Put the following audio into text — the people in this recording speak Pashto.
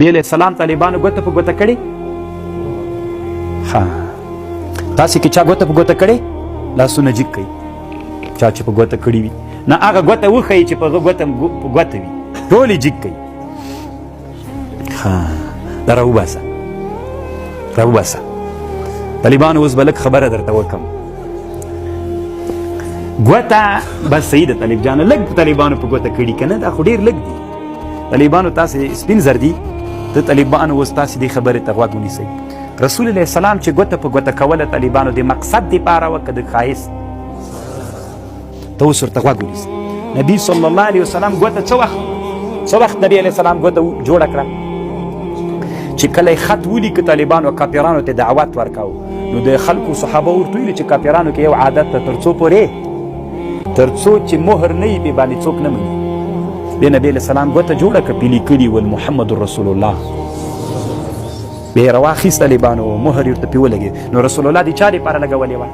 نبی علیہ السلام طالبانو ګوته په ګوته کړې؟ ها تاسې کې چا ګوته په ګوته کړې؟ لاسونه جګ کوي چا چې په ګوته کړي وي، نه هغه ګوته وښیي چې په ګوته وي، ټولې جګ کوي. ها دا راوباسه طالبانو. اوس به لږ خبره درته وکړم. ګوته بس صحیح ده طالب جانه، لږ طالبانو په ګوته کړي که نه، دا خو ډېر لږ دي. طالبانو تاسې سپین زر دي، د طالبانو اوس تاسې دې خبرې ته غوږ ونیسئ. رسول الله السلام چې ګوته په ګوته کوله طالبانو د مقصد دپاره وه که د ښایست؟ ته اوس ورته غوږ ونیسئ. نبي صلی الله علیه وسلم ګوته څه وخت نبي علیه السلام ګوته جوړه کړه؟ چې کله یې خط ولیکه طالبانو کافرانو ته دعوت ورکاو، نو د خلکو صحابه ورته ویلي چې کافرانو کې یو عادت ده، تر څو چې مهر نه وي بې باندې څوک نه مني. د نبي علیه السلام ګوته جوړه کړه، پې لیکلي ول محمد رسول الله، بیا یې راواخیست طالبانو، مهر یې ورته پې ولګېد. نو رسول الله د چا دپاره لګولې وه؟